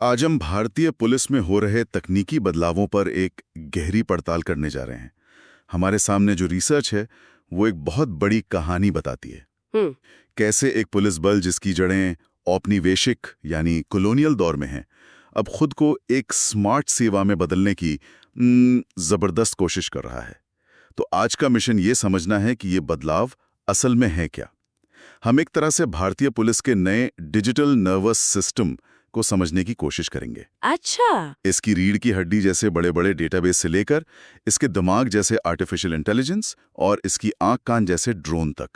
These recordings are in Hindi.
आज हम भारतीय पुलिस में हो रहे तकनीकी बदलावों पर एक गहरी पड़ताल करने जा रहे हैं। हमारे सामने जो रिसर्च है वो एक बहुत बड़ी कहानी बताती है। हम्म। कैसे एक पुलिस बल जिसकी जड़ें औपनिवेशिक यानी कॉलोनियल दौर में हैं, अब खुद को एक स्मार्ट सेवा में बदलने की जबरदस्त कोशिश कर रहा है। तो आज का मिशन ये समझना है कि ये बदलाव असल में है क्या। हम एक तरह से भारतीय पुलिस के नए डिजिटल नर्वस सिस्टम को समझने की कोशिश करेंगे। अच्छा। इसकी रीढ़ की हड्डी जैसे बड़े बड़े डेटाबेस से लेकर इसके दिमाग जैसे आर्टिफिशियल इंटेलिजेंस और इसकी आंख कान जैसे ड्रोन तक।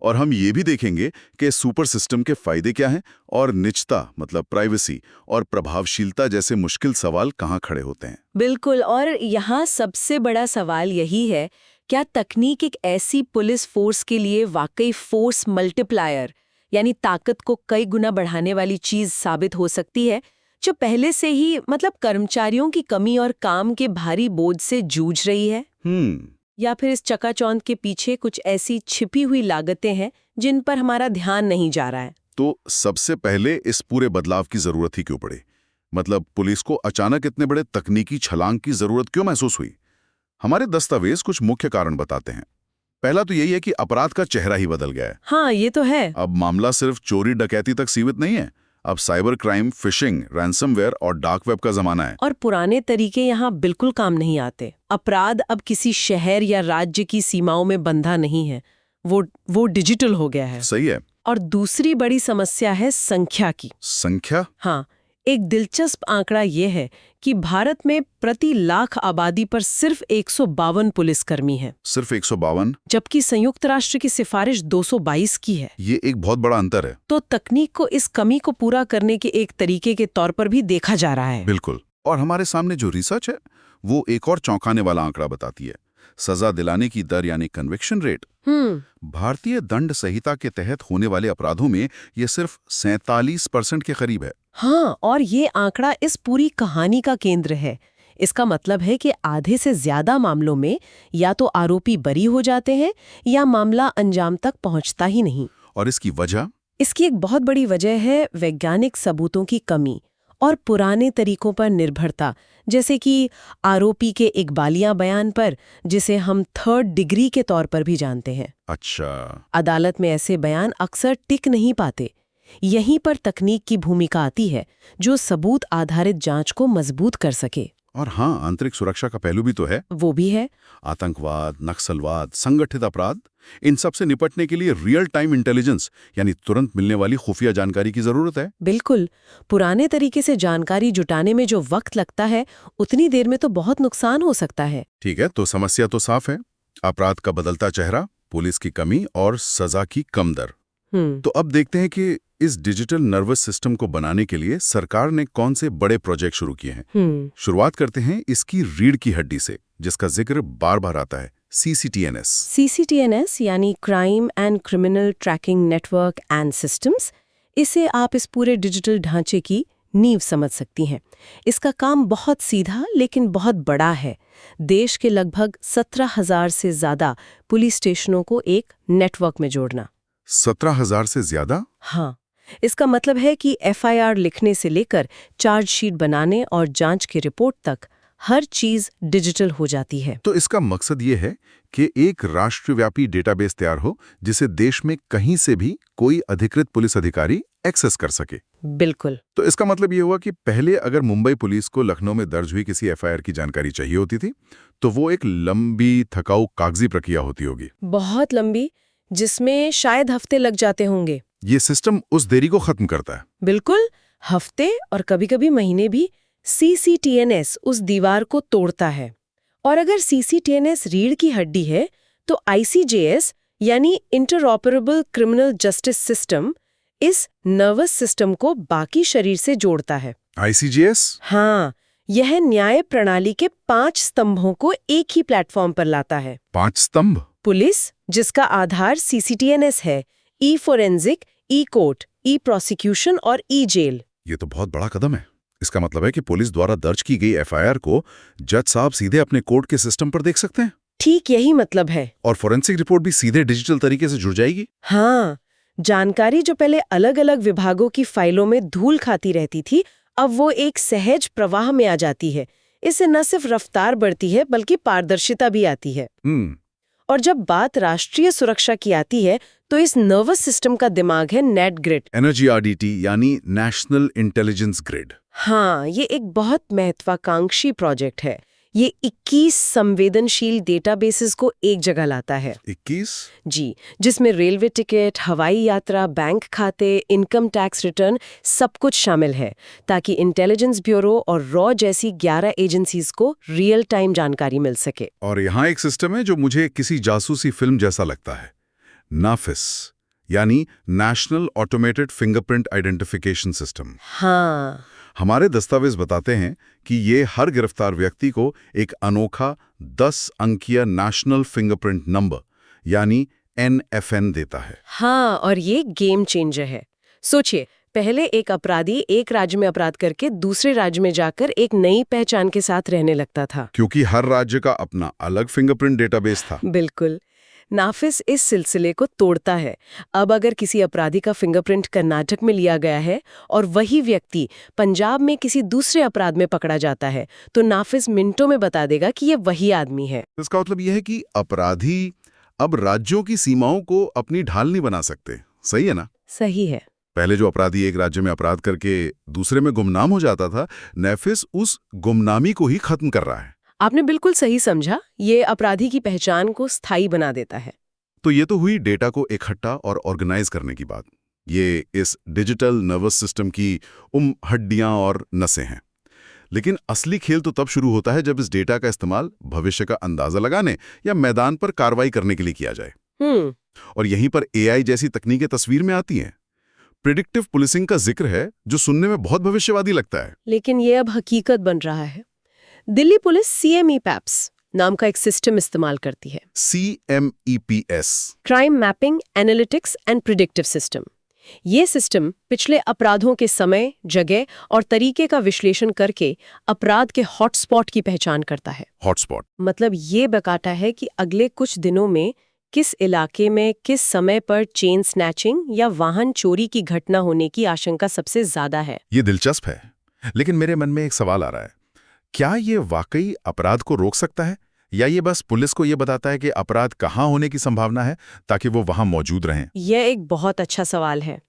और हम ये भी देखेंगे कि सुपर सिस्टम के फायदे क्या हैं और निजता मतलब प्राइवेसी और प्रभावशीलता जैसे मुश्किल सवाल कहाँ खड़े होते हैं। बिल्कुल। और यहाँ सबसे बड़ा सवाल यही है, क्या तकनीक एक ऐसी पुलिस फोर्स के लिए वाकई फोर्स मल्टीप्लायर यानी ताकत को कई गुना बढ़ाने वाली चीज साबित हो सकती है, जो पहले से ही मतलब कर्मचारियों की कमी और काम के भारी बोझ से जूझ रही है? या फिर इस चकाचौंध के पीछे कुछ ऐसी छिपी हुई लागतें हैं जिन पर हमारा ध्यान नहीं जा रहा है? तो सबसे पहले इस पूरे बदलाव की जरूरत ही क्यों पड़ी? मतलब पुलिस को अचानक इतने बड़े तकनीकी छलांग की जरूरत क्यों महसूस हुई? हमारे दस्तावेज कुछ मुख्य कारण बताते हैं। पहला तो यही है कि अपराध का चेहरा ही बदल गया है। हाँ, ये तो है। अब मामला सिर्फ चोरी डकैती तक सीमित नहीं है। अब साइबर क्राइम, फिशिंग, रैंसमवेयर और डार्क वेब का जमाना है। और पुराने तरीके यहाँ बिल्कुल काम नहीं आते। अपराध अब किसी शहर या राज्य की सीमाओं में बंधा नहीं है, वो डिजिटल हो गया है। सही है। और दूसरी बड़ी समस्या है संख्या की। संख्या? हाँ, एक दिलचस्प आंकड़ा ये है कि भारत में प्रति लाख आबादी पर सिर्फ 152 पुलिसकर्मी हैं। सिर्फ 152? जबकि संयुक्त राष्ट्र की सिफारिश 222 की है। ये एक बहुत बड़ा अंतर है। तो तकनीक को इस कमी को पूरा करने के एक तरीके के तौर पर भी देखा जा रहा है। बिल्कुल। और हमारे सामने जो रिसर्च है वो एक और चौंकाने वाला आंकड़ा बताती है। सजा दिलाने की दर यानी कन्विक्शन रेट। भारतीय दंड संहिता के तहत होने वाले अपराधों में ये सिर्फ 47% के करीब है। हाँ, और ये आंकड़ा इस पूरी कहानी का केंद्र है। इसका मतलब है कि आधे से ज्यादा मामलों में या तो आरोपी बरी हो जाते हैं या मामला अंजाम तक पहुंचता ही नहीं। और इसकी वजह? इसकी एक बहुत बड़ी वजह है वैज्ञानिक सबूतों की कमी और पुराने तरीकों पर निर्भरता, जैसे कि आरोपी के इकबालिया बयान पर, जिसे हम थर्ड डिग्री के तौर पर भी जानते हैं। अच्छा। अदालत में ऐसे बयान अक्सर टिक नहीं पाते। यहीं पर तकनीक की भूमिका आती है, जो सबूत आधारित जांच को मजबूत कर सके। और हाँ, आंतरिक सुरक्षा का पहलू भी तो है। वो भी है। आतंकवाद, नक्सलवाद, संगठित अपराध, इन सब से निपटने के लिए रियल टाइम इंटेलिजेंस यानी तुरंत मिलने वाली खुफिया जानकारी की जरूरत है। बिल्कुल। पुराने तरीके से जानकारी जुटाने में जो वक्त लगता है, उतनी देर में तो बहुत नुकसान हो सकता है। ठीक है, तो समस्या तो साफ है। अपराध का बदलता चेहरा, पुलिस की कमी और सजा की कम दर। तो अब देखते हैं कि इस डिजिटल नर्वस सिस्टम को बनाने के लिए सरकार ने कौन से बड़े प्रोजेक्ट शुरू किए हैं। शुरुआत करते हैं इसकी रीढ़ की हड्डी से, जिसका जिक्र बार बार आता है, CCTNS। CCTNS यानी crime and criminal tracking network and systems. इसे आप इस पूरे डिजिटल ढांचे की नींव समझ सकती हैं। इसका काम बहुत सीधा लेकिन बहुत बड़ा है। देश के लगभग 17,000 से ज्यादा पुलिस स्टेशनों को एक नेटवर्क में जोड़ना। 17,000 से ज्यादा? हाँ, इसका मतलब है कि FIR लिखने से लेकर चार्जशीट बनाने और जांच की रिपोर्ट तक हर चीज डिजिटल हो जाती है। तो इसका मकसद ये है कि एक राष्ट्रव्यापी डेटाबेस तैयार हो जिसे देश में कहीं से भी कोई अधिकृत पुलिस अधिकारी एक्सेस कर सके। बिल्कुल। तो इसका मतलब ये हुआ कि पहले अगर मुंबई पुलिस को लखनऊ में दर्ज हुई किसी FIR की जानकारी चाहिए होती थी, तो वो एक लंबी थकाऊ कागजी प्रक्रिया होती होगी। बहुत लंबी, जिसमें शायद हफ्ते लग जाते होंगे। ये सिस्टम उस देरी को खत्म करता है। बिल्कुल, हफ्ते और कभी-कभी महीने भी। CCTNS उस दीवार को तोड़ता है। और अगर CCTNS रीढ़ की हड्डी है, तो ICJS यानी इंटरऑपरेबल क्रिमिनल जस्टिस सिस्टम इस नर्वस सिस्टम को बाकी शरीर से जोड़ता है। ICJS? हाँ, यह न्याय प्रणाली के 5 स्तंभों को एक ही प्लेटफॉर्म पर लाता है। 5 स्तंभ? पुलिस, जिसका आधार CCTNS है, E-फोरेंसिक, E-कोर्ट, E-प्रोसिक्यूशन और E-जेल। ये तो बहुत बड़ा कदम है। इसका मतलब है कि पुलिस द्वारा दर्ज की गई FIR को जज साहब सीधे अपने कोर्ट के सिस्टम पर देख सकते हैं। ठीक यही मतलब है। और फोरेंसिक रिपोर्ट भी सीधे डिजिटल तरीके से जुड़ जाएगी। हाँ, जानकारी जो पहले अलग अलग विभागों की फाइलों में धूल खाती रहती थी, अब वो एक सहज प्रवाह में आ जाती है। इससे न सिर्फ रफ्तार बढ़ती है बल्कि पारदर्शिता भी आती है। और जब बात राष्ट्रीय सुरक्षा की आती है तो इस नर्वस सिस्टम का दिमाग है नेट ग्रिड। NRGRDT यानी नेशनल इंटेलिजेंस ग्रिड। हाँ, ये एक बहुत महत्वाकांक्षी प्रोजेक्ट है। ये 21 संवेदनशील डेटाबेसेस को एक जगह लाता है। 21? जी, जिसमें रेलवे टिकट, हवाई यात्रा, बैंक खाते, इनकम टैक्स रिटर्न सब कुछ शामिल है, ताकि इंटेलिजेंस ब्यूरो और रॉ जैसी 11 एजेंसीज को रियल टाइम जानकारी मिल सके। और यहाँ एक सिस्टम है जो मुझे किसी जासूसी फिल्म जैसा लगता है, नाफिस यानी national automated fingerprint identification system. हाँ, हमारे दस्तावेज बताते हैं कि ये हर गिरफ्तार व्यक्ति को एक अनोखा 10 अंकीय नेशनल फिंगरप्रिंट नंबर यानी NFN देता है। हाँ, और ये गेम चेंजर है। सोचिए, पहले एक अपराधी एक राज्य में अपराध करके दूसरे राज्य में जाकर एक नई पहचान के साथ रहने लगता था, क्योंकि हर राज्य का अपना अलग फिंगरप्रिंट डेटाबेस था। बिल्कुल। नाफिस इस सिलसिले को तोड़ता है। अब अगर किसी अपराधी का फिंगरप्रिंट कर्नाटक में लिया गया है और वही व्यक्ति पंजाब में किसी दूसरे अपराध में पकड़ा जाता है, तो नाफिस मिनटों में बता देगा कि ये वही आदमी है। इसका मतलब यह है कि अपराधी अब राज्यों की सीमाओं को अपनी ढाल नहीं बना सकते। सही है ना? सही है। पहले जो अपराधी एक राज्य में अपराध करके दूसरे में गुमनाम हो जाता था, नाफिस उस गुमनामी को ही खत्म कर रहा है। आपने बिल्कुल सही समझा। ये अपराधी की पहचान को स्थायी बना देता है। तो ये तो हुई डेटा को इकट्ठा और ऑर्गेनाइज करने की बात। ये इस डिजिटल नर्वस सिस्टम की हड्डियां और नसें हैं। लेकिन असली खेल तो तब शुरू होता है जब इस डेटा का इस्तेमाल भविष्य का अंदाजा लगाने या मैदान पर कार्रवाई करने के लिए किया जाए। और यहीं पर AI जैसी तकनीकें तस्वीर में आती हैं। प्रिडिक्टिव पुलिसिंग का जिक्र है, जो सुनने में बहुत भविष्यवादी लगता है, लेकिन ये अब हकीकत बन रहा है। दिल्ली पुलिस CMEPAPS नाम का एक सिस्टम इस्तेमाल करती है। CMEPS crime mapping, analytics and predictive system. ये सिस्टम पिछले अपराधों के समय, जगह और तरीके का विश्लेषण करके अपराध के हॉटस्पॉट की पहचान करता है। हॉटस्पॉट मतलब ये बताता है कि अगले कुछ दिनों में किस इलाके में किस समय पर चेन स्नैचिंग या वाहन चोरी की घटना होने की आशंका सबसे ज्यादा है। ये दिलचस्प है, लेकिन मेरे मन में एक सवाल आ रहा है। क्या ये वाकई अपराध को रोक सकता है, या ये बस पुलिस को ये बताता है कि अपराध कहाँ होने की संभावना है ताकि वो वहां मौजूद रहें? यह एक बहुत अच्छा सवाल है।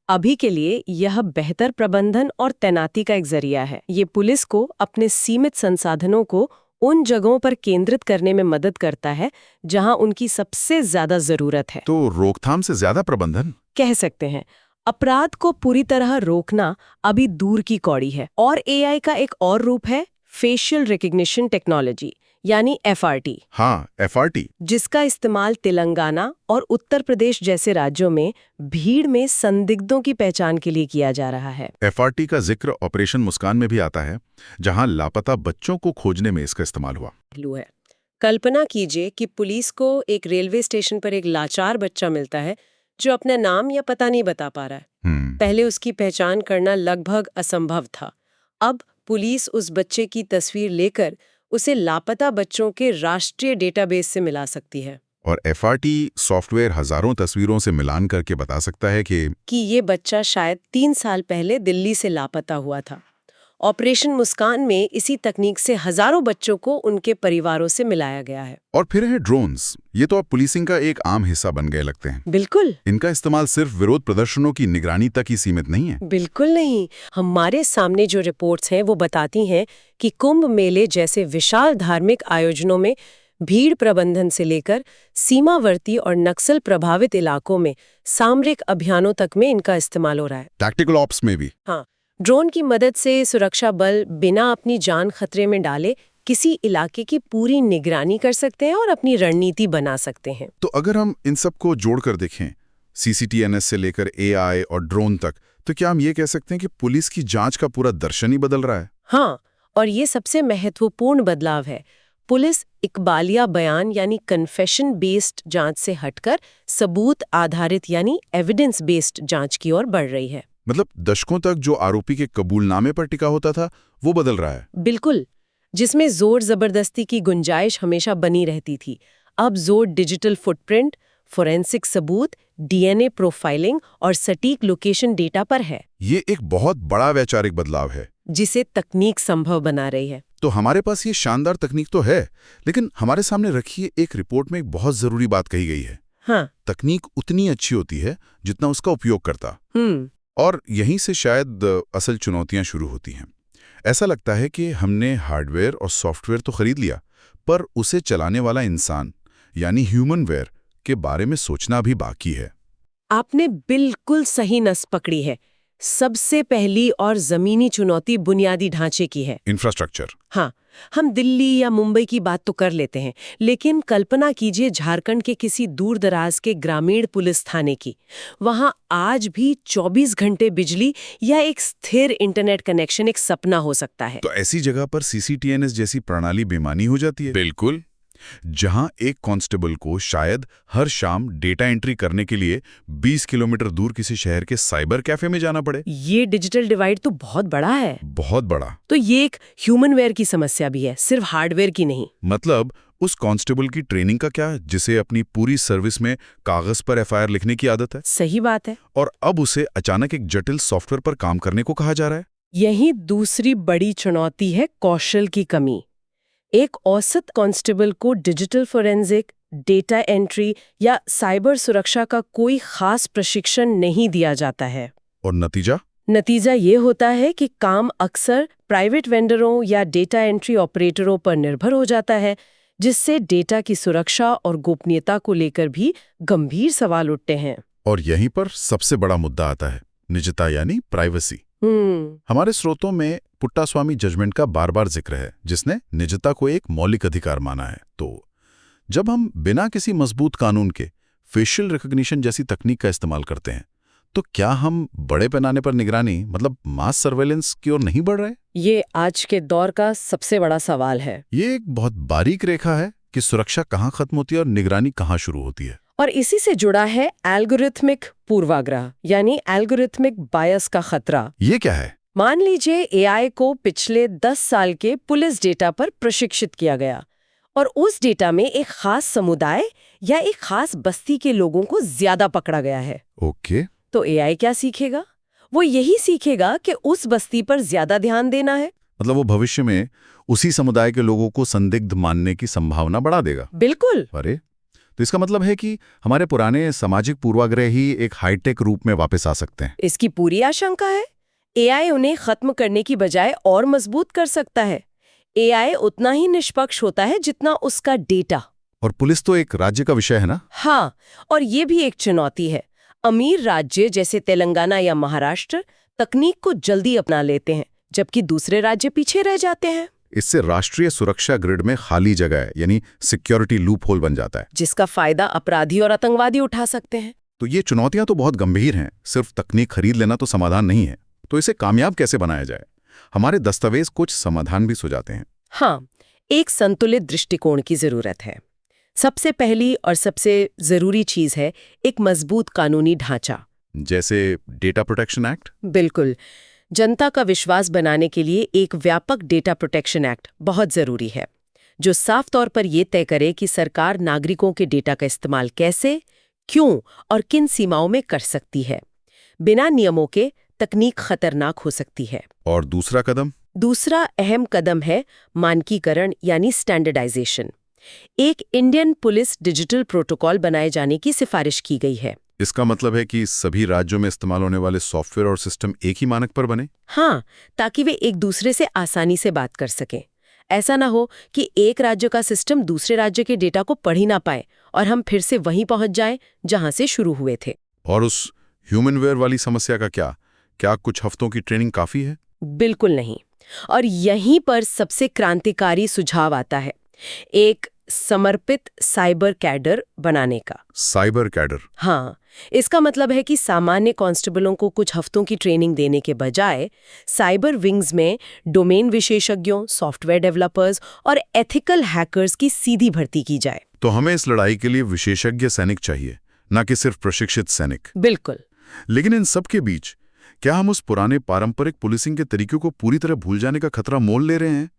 अभी के लिए यह बेहतर प्रबंधन और तैनाती का एक जरिया है। ये पुलिस को अपने सीमित संसाधनों को उन जगहों पर केंद्रित करने में मदद करता है जहां उनकी सबसे ज्यादा जरूरत है। तो रोकथाम से ज्यादा प्रबंधन कह सकते हैं। अपराध को पूरी तरह रोकना अभी दूर की कौड़ी है। और AI का एक और रूप है फेशियल रिकग्निशन टेक्नोलॉजी यानी FRT। हाँ, FRT, जिसका इस्तेमाल तेलंगाना और उत्तर प्रदेश जैसे राज्यों में भीड़ में संदिग्धों की पहचान के लिए किया जा रहा है। FRT का जिक्र ऑपरेशन मुस्कान में भी आता है, जहां लापता बच्चों को खोजने में इसका इस्तेमाल हुआ। है। कल्पना कीजिए कि पुलिस को एक रेलवे स्टेशन पर एक लाचार बच्चा मिलता है जो अपना नाम या पता नहीं बता पा रहा है। पहले उसकी पहचान करना लगभग असंभव था। अब पुलिस उस बच्चे की तस्वीर लेकर उसे लापता बच्चों के राष्ट्रीय डेटाबेस से मिला सकती है। और FRT सॉफ्टवेयर हजारों तस्वीरों से मिलान करके बता सकता है कि ये बच्चा शायद 3 साल पहले दिल्ली से लापता हुआ था। ऑपरेशन मुस्कान में इसी तकनीक से हजारों बच्चों को उनके परिवारों से मिलाया गया है। और फिर है ड्रोन्स। ये तो अब पुलिसिंग का एक आम हिस्सा बन गए लगते हैं। बिल्कुल। इनका इस्तेमाल सिर्फ विरोध प्रदर्शनों की निगरानी तक ही सीमित नहीं है। बिल्कुल नहीं। हमारे सामने जो रिपोर्ट्स हैं वो बताती हैं कि कुंभ मेले जैसे विशाल धार्मिक आयोजनों में भीड़ प्रबंधन से लेकर सीमावर्ती और नक्सल प्रभावित इलाकों में सामरिक अभियानों तक में इनका इस्तेमाल हो रहा है। टैक्टिकल ऑप्स में भी। हाँ, ड्रोन की मदद से सुरक्षा बल बिना अपनी जान खतरे में डाले किसी इलाके की पूरी निगरानी कर सकते हैं और अपनी रणनीति बना सकते हैं। तो अगर हम इन सब को जोड़कर देखें, CCTNS से लेकर AI और ड्रोन तक, तो क्या हम ये कह सकते हैं कि पुलिस की जांच का पूरा दर्शन ही बदल रहा है? हाँ, और ये सबसे महत्वपूर्ण बदलाव है। पुलिस इकबालिया बयान यानी कन्फेशन बेस्ड जांच से हटकर सबूत आधारित यानी एविडेंस बेस्ड जांच की ओर बढ़ रही है। मतलब दशकों तक जो आरोपी के कबूलनामे पर टिका होता था, वो बदल रहा है। बिल्कुल, जिसमें जोर जबरदस्ती की गुंजाइश हमेशा बनी रहती थी, अब जोर डिजिटल फुटप्रिंट, फोरेंसिक सबूत, डीएनए प्रोफाइलिंग और सटीक लोकेशन डेटा पर है, ये एक बहुत बड़ा वैचारिक बदलाव है। जिसे तकनीक संभव बना रही है। तो हमारे पास ये शानदार तकनीक तो है, लेकिन हमारे सामने रखी एक रिपोर्ट में एक बहुत जरूरी बात कही गई है। हाँ। तकनीक उतनी अच्छी होती है जितना उसका उपयोग करता। और यहीं से शायद असल चुनौतियां शुरू होती हैं। ऐसा लगता है कि हमने हार्डवेयर और सॉफ्टवेयर तो खरीद लिया, पर उसे चलाने वाला इंसान यानी ह्यूमनवेयर के बारे में सोचना भी बाकी है। आपने बिल्कुल सही नस पकड़ी है। सबसे पहली और जमीनी चुनौती बुनियादी ढांचे की है, इंफ्रास्ट्रक्चर। हाँ, हम दिल्ली या मुंबई की बात तो कर लेते हैं, लेकिन कल्पना कीजिए झारखंड के किसी दूर दराज के ग्रामीण पुलिस थाने की। वहां आज भी 24 घंटे बिजली या एक स्थिर इंटरनेट कनेक्शन एक सपना हो सकता है। तो ऐसी जगह पर सीसीटीएनएस जैसी प्रणाली बेमानी हो जाती है। बिल्कुल। जहां एक कांस्टेबल को शायद हर शाम डेटा एंट्री करने के लिए 20 किलोमीटर दूर किसी शहर के साइबर कैफे में जाना पड़े। ये डिजिटल डिवाइड तो बहुत बड़ा है। बहुत बड़ा। तो ये एक ह्यूमनवेयर की समस्या भी है, सिर्फ हार्डवेयर की नहीं। मतलब उस कांस्टेबल की ट्रेनिंग का क्या, जिसे अपनी पूरी सर्विस में कागज पर एफआईआर लिखने की आदत है। सही बात है। और अब उसे अचानक एक जटिल सॉफ्टवेयर पर काम करने को कहा जा रहा है। यही दूसरी बड़ी चुनौती है, कौशल की कमी। एक औसत कांस्टेबल को डिजिटल फोरेंसिक, डेटा एंट्री या साइबर सुरक्षा का कोई खास प्रशिक्षण नहीं दिया जाता है। और नतीजा ये होता है कि काम अक्सर प्राइवेट वेंडरों या डेटा एंट्री ऑपरेटरों पर निर्भर हो जाता है, जिससे डेटा की सुरक्षा और गोपनीयता को लेकर भी गंभीर सवाल उठते हैं। और यहीं पर सबसे बड़ा मुद्दा आता है, निजता यानी प्राइवेसी। हमारे स्रोतों में पुट्टास्वामी जजमेंट का बार बार जिक्र है, जिसने निजता को एक मौलिक अधिकार माना है। तो जब हम बिना किसी मजबूत कानून के फेशियल रिकॉग्निशन जैसी तकनीक का इस्तेमाल करते हैं, तो क्या हम बड़े पैमाने पर निगरानी मतलब मास सर्वेलेंस की ओर नहीं बढ़ रहे? ये आज के दौर का सबसे बड़ा सवाल है। ये एक बहुत बारीक रेखा है कि सुरक्षा कहाँ खत्म होती है और निगरानी कहाँ शुरू होती है। और इसी से जुड़ा है एल्गोरिथमिक पूर्वाग्रह यानी एल्गोरिथमिक बायस का खतरा। ये क्या है? मान लीजिए एआई को पिछले 10 साल के पुलिस डेटा पर प्रशिक्षित किया गया और उस डेटा में एक खास समुदाय या एक खास बस्ती के लोगों को ज्यादा पकड़ा गया है। ओके। तो एआई क्या सीखेगा? वो यही सीखेगा कि उस बस्ती पर ज्यादा ध्यान देना है। मतलब वो भविष्य में उसी समुदाय के लोगों को संदिग्ध मानने की संभावना बढ़ा देगा। बिल्कुल। अरे, तो इसका मतलब है कि हमारे पुराने सामाजिक पूर्वाग्रह ही एक हाईटेक रूप में वापस आ सकते हैं। इसकी पूरी आशंका है। एआई उन्हें खत्म करने की बजाय और मजबूत कर सकता है। एआई उतना ही निष्पक्ष होता है जितना उसका डेटा। और पुलिस तो एक राज्य का विषय है ना? हाँ, और ये भी एक चुनौती है। अमीर राज्य जैसे तेलंगाना या महाराष्ट्र तकनीक को जल्दी अपना लेते हैं, जबकि दूसरे राज्य पीछे रह जाते हैं। इससे राष्ट्रीय सुरक्षा ग्रिड में खाली जगह यानी सिक्योरिटी लूप होल बन जाता है, जिसका फायदा अपराधी और आतंकवादी उठा सकते हैं। तो ये चुनौतियां तो बहुत गंभीर हैं। सिर्फ तकनीक खरीद लेना तो समाधान नहीं है। तो इसे कामयाब कैसे बनाया जाए? हमारे दस्तावेज कुछ समाधान भी सुझाते हैं। हाँ, एक संतुलित दृष्टिकोण की जरूरत है। सबसे पहली और सबसे जरूरी चीज है एक मजबूत कानूनी ढांचा। जैसे डेटा प्रोटेक्शन एक्ट? बिल्कुल। जनता का विश्वास बनाने के लिए एक व्यापक डेटा प्रोटेक्शन एक्ट बहुत जरूरी है, जो साफ तौर पर यह तय करे कि सरकार नागरिकों के डेटा का इस्तेमाल कैसे, क्यों और किन सीमाओं में कर सकती है। बिना नियमों के तकनीक खतरनाक हो सकती है। और दूसरा कदम? दूसरा अहम कदम है मानकीकरण यानी स्टैंडर्डाइजेशन। एक इंडियन पुलिस डिजिटल प्रोटोकॉल बनाए जाने की सिफारिश की गई है। इसका मतलब है कि सभी राज्यों में इस्तेमाल होने वाले सॉफ्टवेयर और सिस्टम एक ही मानक पर बने? हाँ, ताकि वे एक दूसरे से आसानी से बात कर सकें। ऐसा ना हो कि एक राज्य का सिस्टम दूसरे राज्य के डेटा को पढ़ ही ना पाए और हम फिर से वहीं पहुंच जाएं जहां से शुरू हुए थे। और उस ह्यूमनवेयर वाली समस्या का क्या कुछ हफ्तों की ट्रेनिंग काफी है? बिल्कुल नहीं। और यहीं पर सबसे क्रांतिकारी सुझाव आता है, एक समर्पित साइबर कैडर बनाने का। Cyber cadre? हाँ, इसका मतलब है कि सामान्य कांस्टेबलों को कुछ हफ्तों की ट्रेनिंग देने के बजाय साइबर विंग्स में डोमेन विशेषज्ञों, सॉफ्टवेयर डेवलपर्स और एथिकल हैकर्स की सीधी भर्ती की जाए। तो हमें इस लड़ाई के लिए विशेषज्ञ सैनिक चाहिए, न कि सिर्फ प्रशिक्षित सैनिक। बिल्कुल। लेकिन इन सब के बीच क्या हम उस पुराने पारंपरिक पुलिसिंग के तरीकों को पूरी तरह भूल जाने का खतरा मोल ले रहे हैं?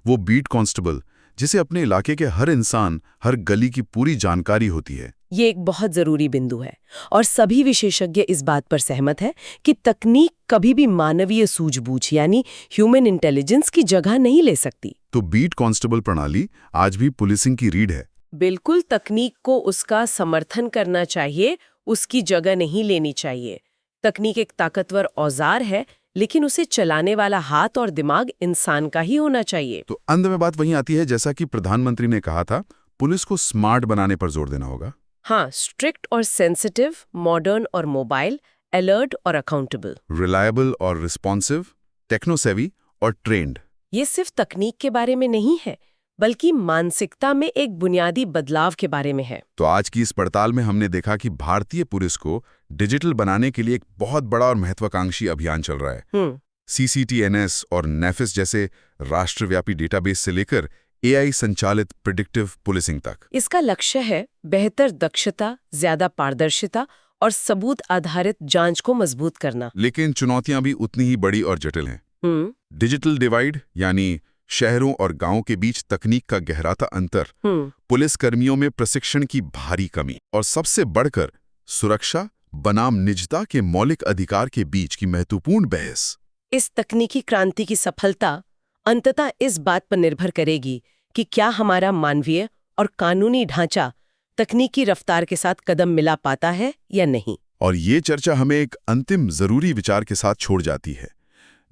वो बीट कांस्टेबल जिसे अपने इलाके के हर इंसान, हर गली की पूरी जानकारी होती है। ये एक बहुत जरूरी बिंदु है और सभी विशेषज्ञ इस बात पर सहमत है कि तकनीक कभी भी मानवीय सूझबूझ यानी ह्यूमन इंटेलिजेंस की जगह नहीं ले सकती। तो बीट कांस्टेबल प्रणाली आज भी पुलिसिंग की रीढ़ है। बिल्कुल, तकनीक को उसका समर्थन करना चाहिए, उसकी जगह नहीं लेनी चाहिए। तकनीक एक ताकतवर औजार है, लेकिन उसे चलाने वाला हाथ और दिमाग इंसान का ही होना चाहिए। तो अंत में बात वहीं आती है, जैसा कि प्रधानमंत्री ने कहा था, पुलिस को स्मार्ट बनाने पर जोर देना होगा। हाँ, स्ट्रिक्ट और सेंसिटिव, मॉडर्न और मोबाइल, अलर्ट और अकाउंटेबल, रिलायबल और रिस्पॉन्सिव, टेक्नोसेवी और ट्रेंड। ये सिर्फ तकनीक के बारे में नहीं है, बल्कि मानसिकता में एक बुनियादी बदलाव के बारे में है। तो आज की इस पड़ताल में हमने देखा कि भारतीय पुलिस को डिजिटल बनाने के लिए एक बहुत बड़ा और महत्वाकांक्षी अभियान चल रहा है। CCTNS और नेफिस जैसे राष्ट्रव्यापी डेटाबेस से लेकर AI संचालित प्रिडिक्टिव पुलिसिंग तक। इसका लक्ष्य है बेहतर दक्षता, ज्यादा पारदर्शिता और सबूत आधारित जांच को मजबूत करना। लेकिन चुनौतियां भी उतनी ही बड़ी और जटिल हैं। डिजिटल डिवाइड यानी शहरों और गांवों के बीच तकनीक का गहराता अंतर, पुलिस कर्मियों में प्रशिक्षण की भारी कमी और सबसे बढ़कर सुरक्षा बनाम निजता के मौलिक अधिकार के बीच की महत्वपूर्ण बहस। इस तकनीकी क्रांति की सफलता अंततः इस बात पर निर्भर करेगी कि क्या हमारा मानवीय और कानूनी ढांचा तकनीकी रफ्तार के साथ कदम मिला पाता है या नहीं। और ये चर्चा हमें एक अंतिम जरूरी विचार के साथ छोड़ जाती है।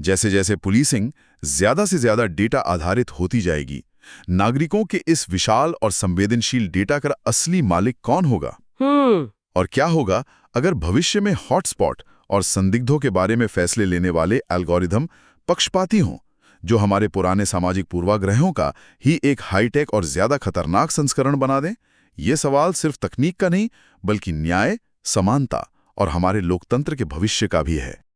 जैसे जैसे पुलिसिंग ज्यादा से ज्यादा डेटा आधारित होती जाएगी, नागरिकों के इस विशाल और संवेदनशील डेटा का असली मालिक कौन होगा? और क्या होगा अगर भविष्य में हॉटस्पॉट और संदिग्धों के बारे में फैसले लेने वाले एल्गोरिदम पक्षपाती हों, जो हमारे पुराने सामाजिक पूर्वाग्रहों का ही एक हाईटेक और ज्यादा खतरनाक संस्करण बना दें? ये सवाल सिर्फ तकनीक का नहीं, बल्कि न्याय, समानता और हमारे लोकतंत्र के भविष्य का भी है।